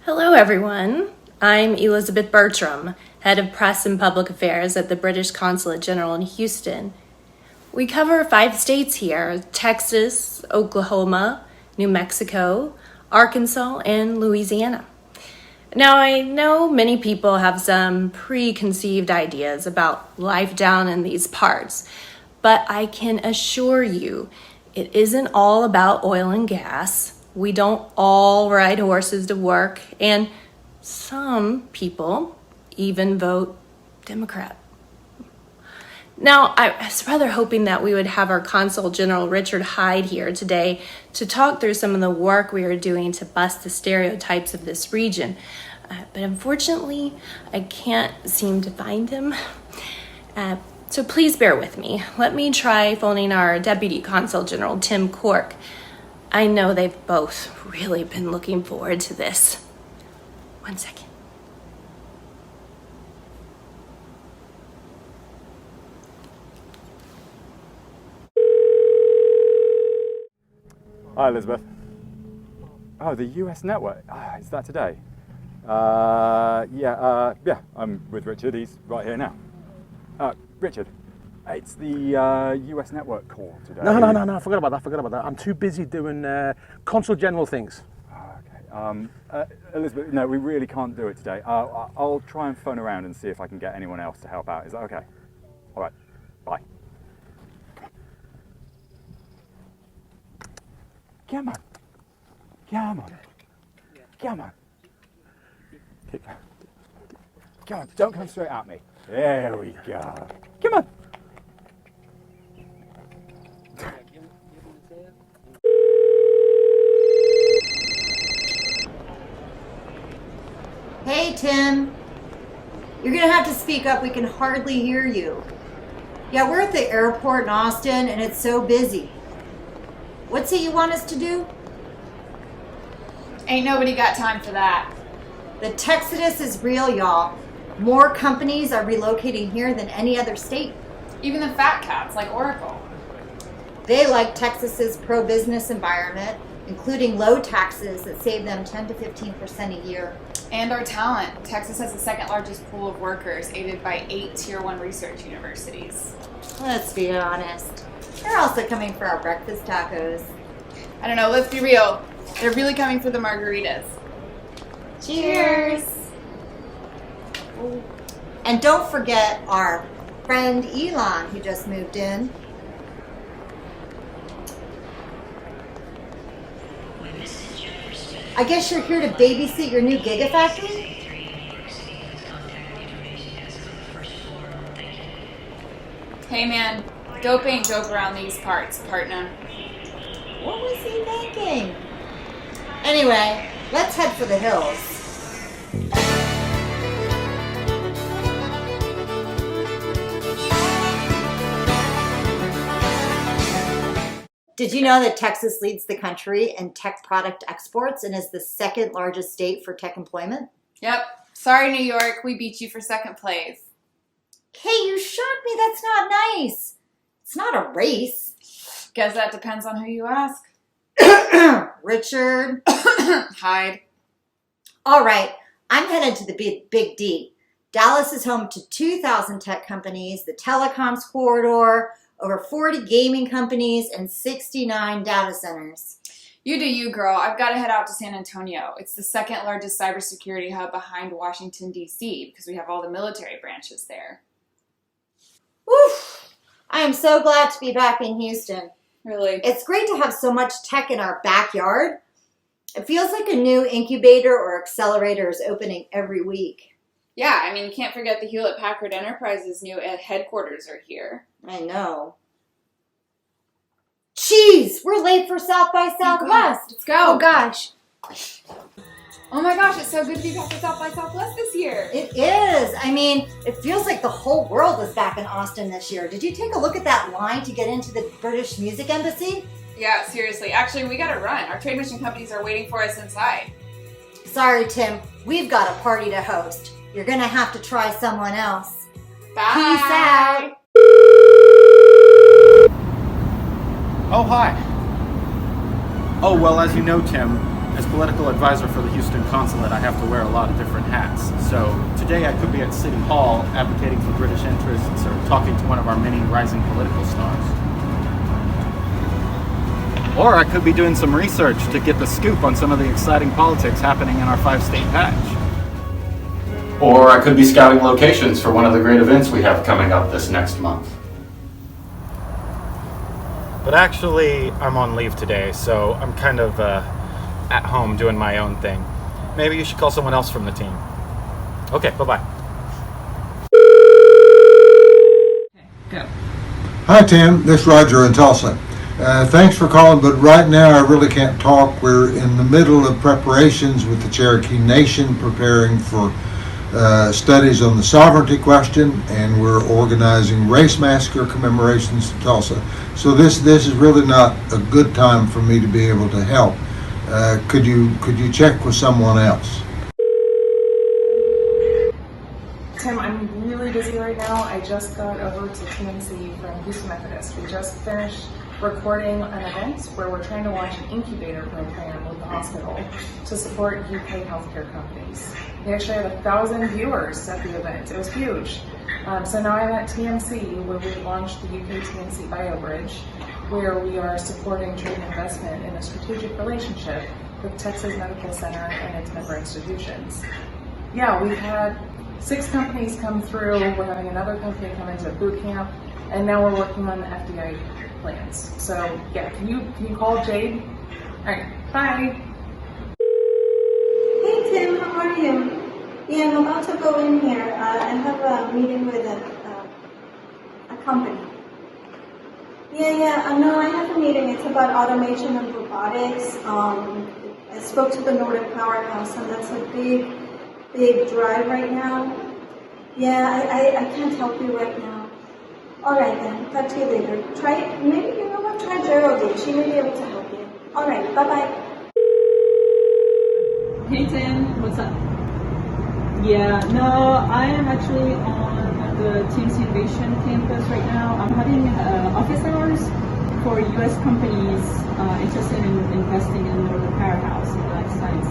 Hello, everyone. I'm Elizabeth Bertram, Head of Press and Public Affairs at the British Consulate General in Houston. We cover 5 states here: Texas, Oklahoma, New Mexico, Arkansas, and Louisiana. Now, I know many people have some preconceived ideas about life down in these parts, but I can assure you it isn't all about oil and gas. We don't all ride horses to work, and some people even vote Democrat. Now, I was rather hoping that we would have our Consul General Richard Hyde here today to talk through some of the work we are doing to bust the stereotypes of this region. But unfortunately, I can't seem to find him. So please bear with me. Let me try phoning our Deputy Consul General, Tim Cork. I know they've both really been looking forward to this. 1 second. Hi, Elizabeth. Oh, the US network. Is that today? Yeah, I'm with Richard. He's right here now. Richard, it's the US network call today. No, forget about that. I'm too busy doing consul general things. Okay. Elizabeth, no, we really can't do it today. I'll try and phone around and see if I can get anyone else to help out. Is that okay? All right. Bye. Come on. Come on, don't come straight at me. There we go. Come on. Hey, Tim. You're gonna have to speak up. We can hardly hear you. Yeah, we're at the airport in Austin and it's so busy. What's it you want us to do? Ain't nobody got time for that. The Texodus is real, y'all. More companies are relocating here than any other state. Even the fat cats like Oracle. They like Texas's pro-business environment, including low taxes that save them 10 to 15% a year. And our talent. Texas has the second largest pool of workers, aided by 8 Tier 1 research universities. Let's be honest. They're also coming for our breakfast tacos. I don't know, let's be real. They're really coming for the margaritas. Cheers! And don't forget our friend Elon, who just moved in. I guess you're here to babysit your new gigafactory? Hey man, dope ain't dope around these parts, partner. What was he thinking? Anyway, let's head for the hills. Did you know that Texas leads the country in tech product exports and is the second largest state for tech employment? Yep. Sorry, New York, we beat you for second place. Hey, you shocked me. That's not nice. It's not a race. Guess that depends on who you ask. Richard. Hyde. All right, I'm headed to the Big D. Dallas is home to 2,000 tech companies, the telecoms corridor, over 40 gaming companies, and 69 data centers. You do you, girl. I've got to head out to San Antonio. It's the second largest cybersecurity hub behind Washington, D.C., because we have all the military branches there. Woof! I am so glad to be back in Houston. Really? It's great to have so much tech in our backyard. It feels like a new incubator or accelerator is opening every week. Yeah, I mean, you can't forget the Hewlett-Packard Enterprise's new headquarters are here. I know. Jeez, we're late for South by Southwest. Let's go. Oh, gosh. Oh my gosh, it's so good to be back at South by Southwest this year. It is. I mean, it feels like the whole world is back in Austin this year. Did you take a look at that line to get into the British Music Embassy? Yeah, seriously. Actually, we gotta run. Our trade mission companies are waiting for us inside. Sorry, Tim. We've got a party to host. You're gonna have to try someone else. Bye. Peace out. Oh, hi. Oh, well, as you know, Tim, As political advisor for the Houston Consulate, I have to wear a lot of different hats. So today I could be at City Hall advocating for British interests or talking to one of our many rising political stars. Or I could be doing some research to get the scoop on some of the exciting politics happening in our 5-state patch. Or I could be scouting locations for one of the great events we have coming up this next month. But actually, I'm on leave today, so I'm kind of at home doing my own thing. Maybe you should call someone else from the team. Okay, bye-bye. Go. Hi Tim, this is Roger in Tulsa. Thanks for calling, but right now I really can't talk. We're in the middle of preparations with the Cherokee Nation preparing for studies on the sovereignty question, and we're organizing race massacre commemorations in Tulsa. So this is really not a good time for me to be able to help. Could you check with someone else? Tim, I'm really busy right now. I just got over to TNC from Houston Methodist. We just finished recording an event where we're trying to launch an incubator program with the hospital to support UK healthcare companies. We actually had 1,000 viewers at the event. It was huge. So now I'm at TMC, where we launched the UK TNC BioBridge, where we are supporting trade and investment in a strategic relationship with Texas Medical Center and its member institutions. Yeah, we've had 6 companies come through. We're having another company come into boot camp, and now we're working on the FDI plans. So yeah, can you call Jade? All right, bye. Hey Tim, how are you? Yeah, I'm about to go in here. I have a meeting with a company. No, I have a meeting. It's about automation and robotics. I spoke to the Nordic Powerhouse, and that's a big drive right now. Yeah, I can't help you right now. All right then, talk to you later. Maybe you know what? Try Geraldine. She may be able to help you. All right, bye-bye. Hey Tim, what's up? Yeah, no, I am actually on the TMC Innovation campus right now. I'm having office hours for U.S. companies interested in investing in the powerhouse in life science.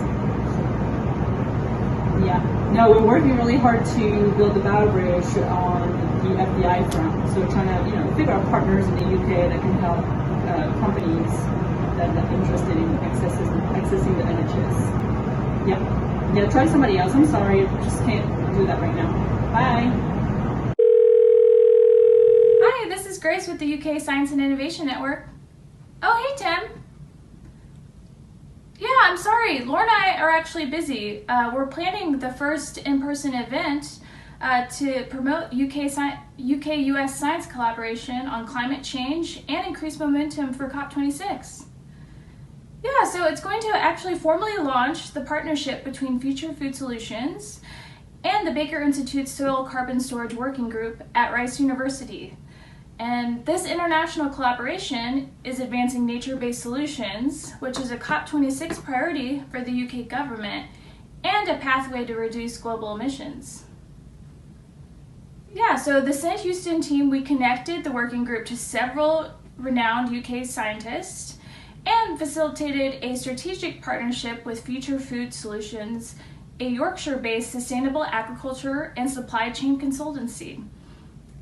Yeah, no, we're working really hard to build the battle bridge on the FDI front. So we're trying to, figure out partners in the UK that can help companies that are interested in accessing the NHS. Yeah, try somebody else. I'm sorry, I just can't do that right now. Bye. Hi, this is Grace with the UK Science and Innovation Network. Oh, hey, Tim. Yeah, I'm sorry. Laura and I are actually busy. We're planning the first in-person event to promote UK-US science collaboration on climate change and increase momentum for COP26. Yeah, so it's going to actually formally launch the partnership between Future Food Solutions and the Baker Institute's Soil Carbon Storage Working Group at Rice University. And this international collaboration is advancing nature-based solutions, which is a COP26 priority for the UK government and a pathway to reduce global emissions. Yeah, so the St. Houston team, we connected the working group to several renowned UK scientists and facilitated a strategic partnership with Future Food Solutions, a Yorkshire-based sustainable agriculture and supply chain consultancy.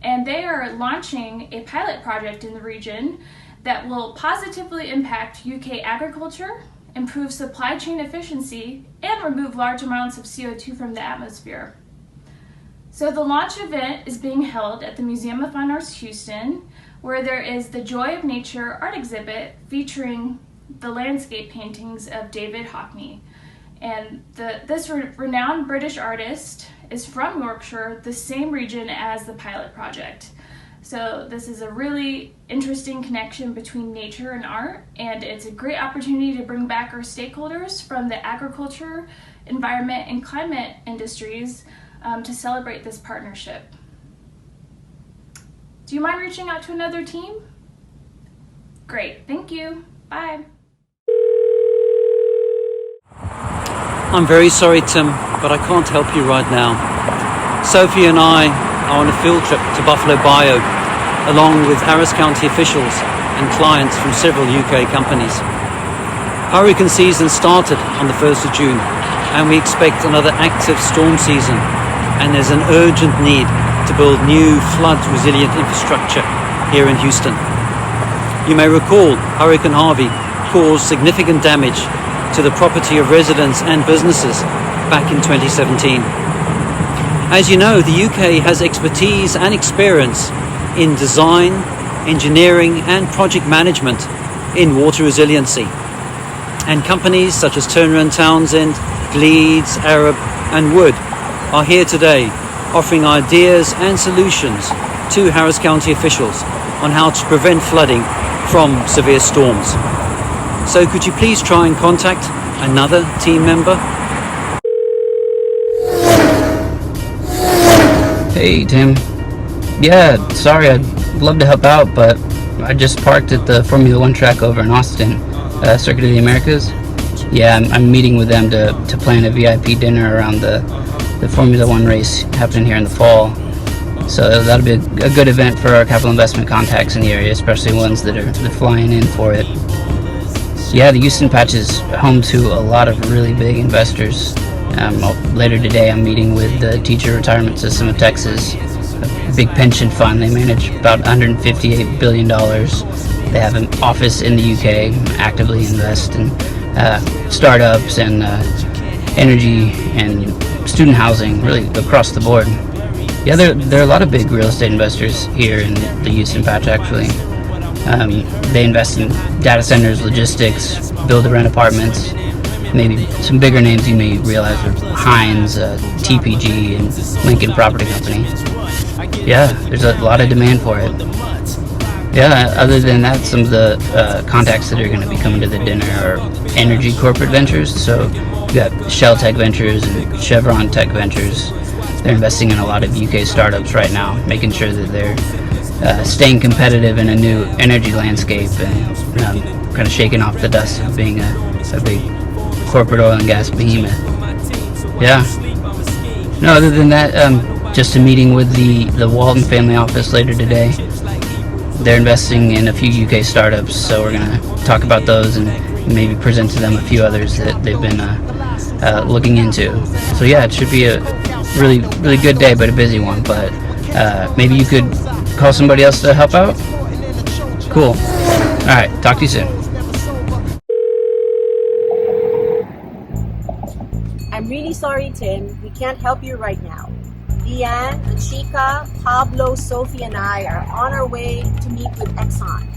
And they are launching a pilot project in the region that will positively impact UK agriculture, improve supply chain efficiency, and remove large amounts of CO2 from the atmosphere. So the launch event is being held at the Museum of Fine Arts Houston, where there is the Joy of Nature art exhibit featuring the landscape paintings of David Hockney. And this renowned British artist is from Yorkshire, the same region as the pilot project. So this is a really interesting connection between nature and art, and it's a great opportunity to bring back our stakeholders from the agriculture, environment, and climate industries to celebrate this partnership. Do you mind reaching out to another team? Great, thank you. Bye. I'm very sorry, Tim, but I can't help you right now. Sophie and I are on a field trip to Buffalo Bio, along with Harris County officials and clients from several UK companies. Hurricane season started on the 1st of June, and we expect another active storm season, and there's an urgent need to build new flood-resilient infrastructure here in Houston. You may recall Hurricane Harvey caused significant damage to the property of residents and businesses back in 2017. As you know, the UK has expertise and experience in design, engineering and project management in water resiliency. And companies such as Turner & Townsend, Gleeds, Arab and Wood are here today offering ideas and solutions to Harris County officials on how to prevent flooding from severe storms. So could you please try and contact another team member? Hey Tim. Yeah, sorry, I'd love to help out, but I just parked at the Formula One track over in Austin, Circuit of the Americas. Yeah, I'm meeting with them to plan a VIP dinner around the Formula One race happening here in the fall. So that'll be a good event for our capital investment contacts in the area, especially ones that are flying in for it. Yeah, the Houston patch is home to a lot of really big investors. Later today I'm meeting with the Teacher Retirement System of Texas, a big pension fund. They manage about $158 billion. They have an office in the UK, actively invest in startups and energy and student housing, really across the board. Yeah, there are a lot of big real estate investors here in the Houston patch, actually. They invest in data centers, logistics, build-to-rent apartments. Maybe some bigger names you may realize are Hines, TPG, and Lincoln Property Company. Yeah, there's a lot of demand for it. Yeah, other than that, some of the contacts that are going to be coming to the dinner are energy corporate ventures. So we got Shell Tech Ventures and Chevron Tech Ventures. They're investing in a lot of UK startups right now, making sure that they're staying competitive in a new energy landscape and kind of shaking off the dust of being a big corporate oil and gas behemoth. Yeah. No, other than that, just a meeting with the Walton family office later today. They're investing in a few UK startups, so we're going to talk about those and maybe present to them a few others that they've been looking into. So yeah, it should be a really, really good day, but a busy one. But maybe you could call somebody else to help out? Cool. All right, talk to you soon. I'm really sorry, Tim. We can't help you right now. Deanne, the Chica, Pablo, Sophie, and I are on our way to meet with Exxon.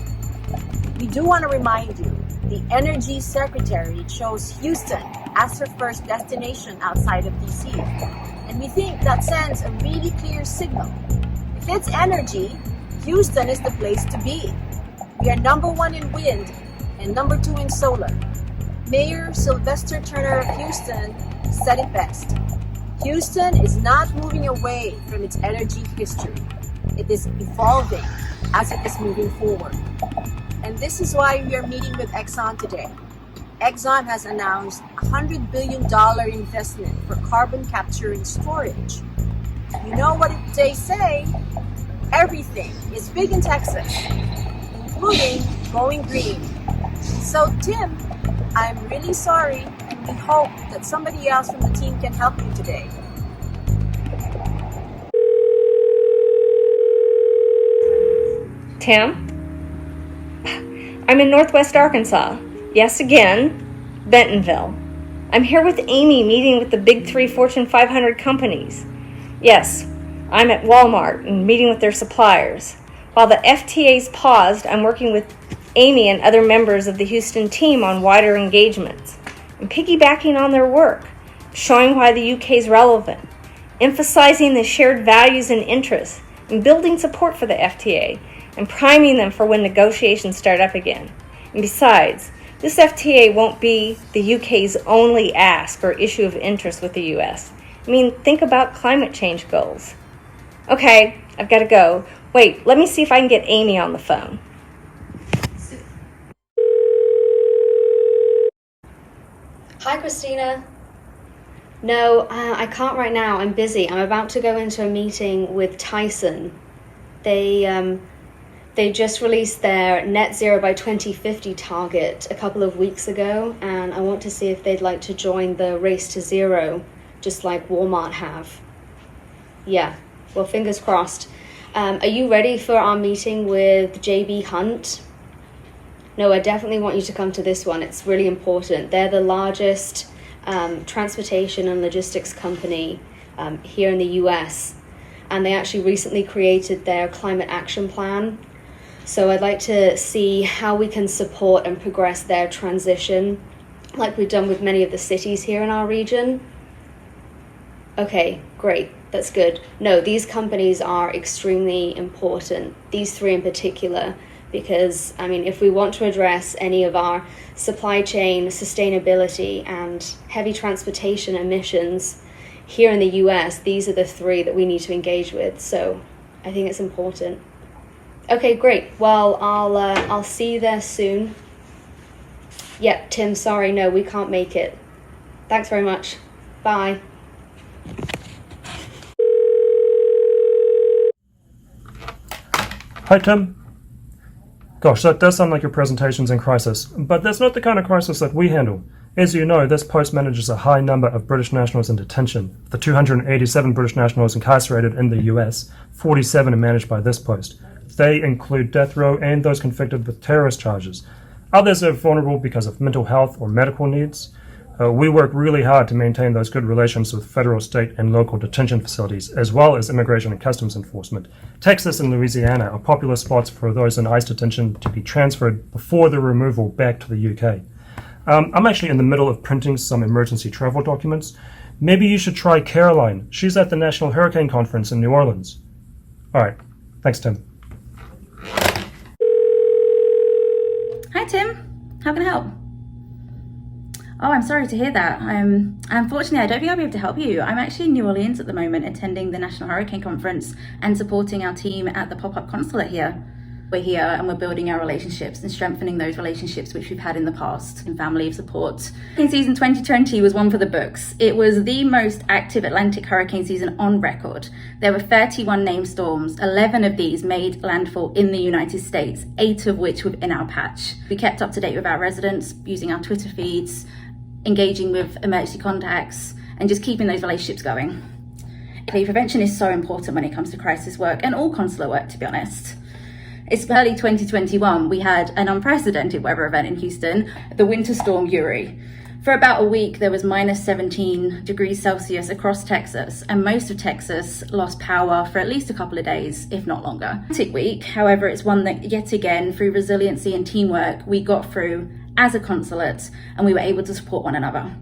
We do want to remind you, the Energy Secretary chose Houston as her first destination outside of DC. And we think that sends a really clear signal. If it's energy, Houston is the place to be. We are #1 in wind and #2 in solar. Mayor Sylvester Turner of Houston said it best. Houston is not moving away from its energy history. It is evolving as it is moving forward. And this is why we are meeting with Exxon today. Exxon has announced a $100 billion investment for carbon capture and storage. You know what they say? Everything is big in Texas, including going green. So Tim, I'm really sorry, and we hope that somebody else from the team can help you today. Tim? I'm in Northwest Arkansas. Yes, again, Bentonville. I'm here with Amy meeting with the big 3 Fortune 500 companies. Yes, I'm at Walmart and meeting with their suppliers. While the FTA's paused, I'm working with Amy and other members of the Houston team on wider engagements. I'm piggybacking on their work, showing why the UK is relevant, emphasizing the shared values and interests, and building support for the FTA, and priming them for when negotiations start up again. And besides, this FTA won't be the UK's only ask or issue of interest with the US. I mean, think about climate change goals. Okay, I've got to go. Wait, let me see if I can get Amy on the phone. Hi, Christina. No, I can't right now. I'm busy. I'm about to go into a meeting with Tyson. They They just released their net zero by 2050 target a couple of weeks ago, and I want to see if they'd like to join the race to zero, just like Walmart have. Yeah, well, fingers crossed. Are you ready for our meeting with JB Hunt? No, I definitely want you to come to this one. It's really important. They're the largest transportation and logistics company here in the US, and they actually recently created their climate action plan. So I'd like to see how we can support and progress their transition, like we've done with many of the cities here in our region. Okay, great. That's good. No, these companies are extremely important, these three in particular, because, I mean, if we want to address any of our supply chain sustainability and heavy transportation emissions here in the US, these are the three that we need to engage with. So I think it's important. Okay, great. Well, I'll see you there soon. Yep, Tim, sorry, no, we can't make it. Thanks very much. Bye. Hi, Tim. Gosh, that does sound like your presentation's in crisis, but that's not the kind of crisis that we handle. As you know, this post manages a high number of British nationals in detention. The 287 British nationals incarcerated in the US, 47 are managed by this post. They include death row and those convicted with terrorist charges. Others are vulnerable because of mental health or medical needs. We work really hard to maintain those good relations with federal, state, and local detention facilities, as well as immigration and customs enforcement. Texas and Louisiana are popular spots for those in ICE detention to be transferred before their removal back to the UK. I'm actually in the middle of printing some emergency travel documents. Maybe you should try Caroline. She's at the National Hurricane Conference in New Orleans. All right. Thanks, Tim. Hi, Tim. How can I help? Oh, I'm sorry to hear that. Unfortunately, I don't think I'll be able to help you. I'm actually in New Orleans at the moment attending the National Hurricane Conference and supporting our team at the pop-up consulate here. We're here and we're building our relationships and strengthening those relationships which we've had in the past in family of support. Hurricane season 2020 was one for the books. It was the most active Atlantic hurricane season on record. There were 31 named storms. 11 of these made landfall in the United States, 8 of which were in our patch. We kept up to date with our residents using our Twitter feeds, engaging with emergency contacts, and just keeping those relationships going. Prevention is so important when it comes to crisis work and all consular work, to be honest. It's early 2021, we had an unprecedented weather event in Houston, the winter storm Uri. For about a week, there was minus 17 degrees Celsius across Texas, and most of Texas lost power for at least a couple of days, if not longer. Week, however, it's one that yet again, through resiliency and teamwork, we got through as a consulate, and we were able to support one another.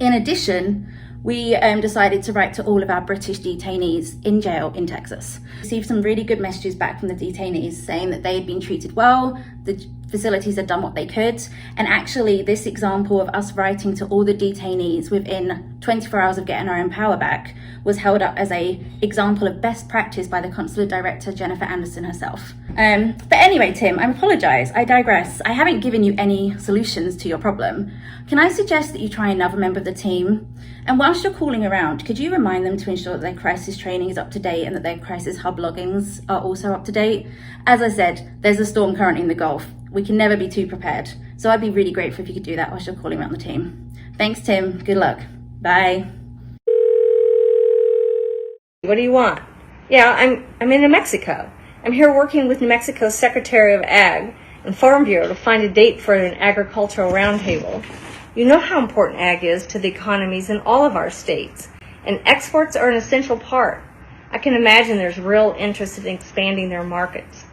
In addition, we decided to write to all of our British detainees in jail in Texas. We received some really good messages back from the detainees saying that they had been treated well, the facilities had done what they could, and actually this example of us writing to all the detainees within 24 hours of getting our own power back was held up as a example of best practice by the consular director, Jennifer Anderson herself. But anyway, Tim, I apologise, I digress. I haven't given you any solutions to your problem. Can I suggest that you try another member of the team? And whilst you're calling around, could you remind them to ensure that their crisis training is up to date and that their crisis hub logins are also up to date? As I said, there's a storm currently in the Gulf. We can never be too prepared. So I'd be really grateful if you could do that whilst you're calling around the team. Thanks, Tim. Good luck. Bye. What do you want? Yeah, I'm in New Mexico. I'm here working with New Mexico's Secretary of Ag and Farm Bureau to find a date for an agricultural roundtable. You know how important ag is to the economies in all of our states, and exports are an essential part. I can imagine there's real interest in expanding their markets.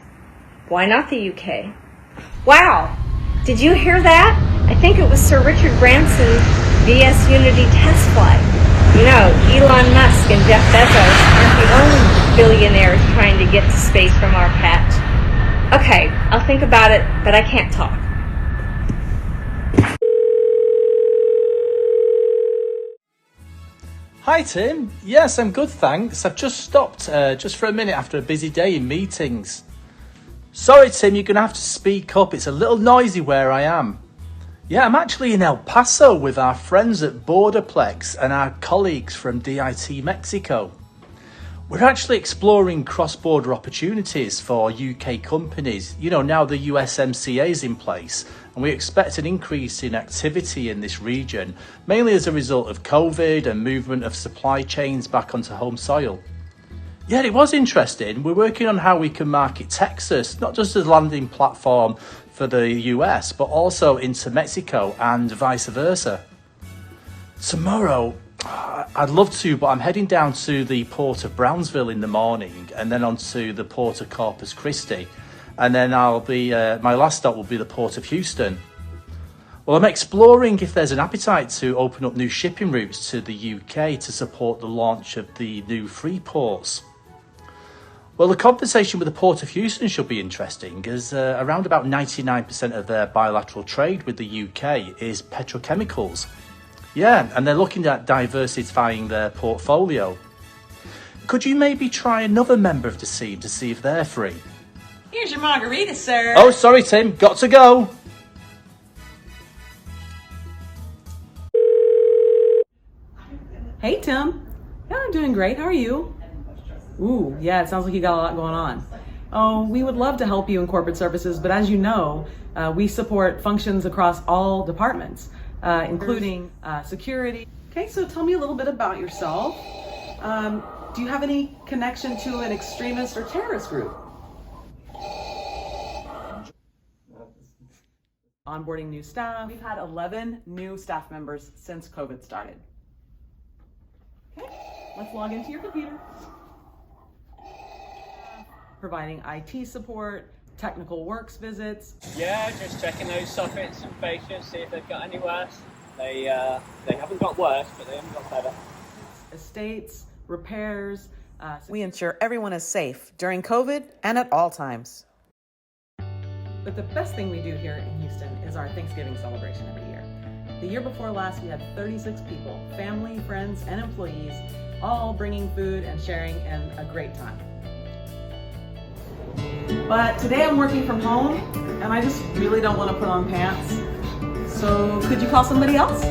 Why not the UK? Wow! Did you hear that? I think it was Sir Richard Branson's VS Unity test flight. You know, Elon Musk and Jeff Bezos aren't the only billionaires trying to get to space from our patch. Okay, I'll think about it, but I can't talk. Hi Tim, yes I'm good thanks. I've just stopped just for a minute after a busy day in meetings. Sorry Tim, you're going to have to speak up, it's a little noisy where I am. Yeah, I'm actually in El Paso with our friends at Borderplex and our colleagues from DIT Mexico. We're actually exploring cross-border opportunities for UK companies. You know, now the USMCA is in place, and we expect an increase in activity in this region, mainly as a result of COVID and movement of supply chains back onto home soil. Yeah, it was interesting. We're working on how we can market Texas, not just as a landing platform for the US, but also into Mexico and vice versa. Tomorrow, I'd love to, but I'm heading down to the port of Brownsville in the morning and then on to the port of Corpus Christi. And then my last stop will be the port of Houston. Well, I'm exploring if there's an appetite to open up new shipping routes to the UK to support the launch of the new free ports. Well, the conversation with the Port of Houston should be interesting, as around about 99% of their bilateral trade with the UK is petrochemicals. Yeah, and they're looking at diversifying their portfolio. Could you maybe try another member of the team to see if they're free? Here's your margarita, sir. Oh, sorry, Tim. Got to go. Hey, Tim. Yeah, I'm doing great. How are you? Ooh, yeah, it sounds like you got a lot going on. Oh, we would love to help you in corporate services, but as you know, we support functions across all departments, including security. Okay, so tell me a little bit about yourself. Do you have any connection to an extremist or terrorist group? Onboarding new staff. We've had 11 new staff members since COVID started. Okay, let's log into your computer. Providing IT support, technical works visits. Yeah, just checking those sockets and fascias, see if they've got any worse. They haven't got worse, but they haven't got better. Estates, repairs. We ensure everyone is safe during COVID and at all times. But the best thing we do here in Houston is our Thanksgiving celebration every year. The year before last, we had 36 people, family, friends, and employees, all bringing food and sharing in a great time. But today I'm working from home and I just really don't want to put on pants. So could you call somebody else?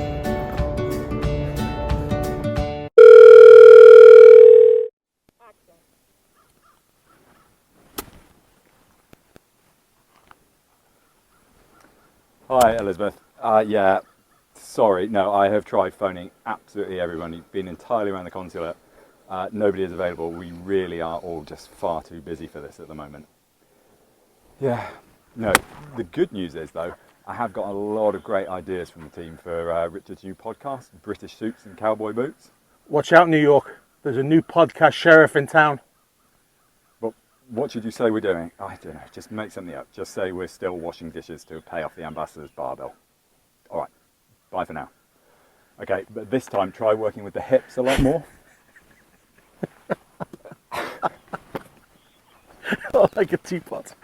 Hi, Elizabeth. Yeah, sorry. No, I have tried phoning absolutely everyone. You've been entirely around the consulate. Nobody is available. We really are all just far too busy for this at the moment. Yeah, no. The good news is, though, I have got a lot of great ideas from the team for Richard's new podcast, British Suits and Cowboy Boots. Watch out, New York. There's a new podcast sheriff in town. But what should you say we're doing? I don't know. Just make something up. Just say we're still washing dishes to pay off the ambassador's bar bill. All right. Bye for now. Okay, but this time try working with the hips a lot more. Like a teapot.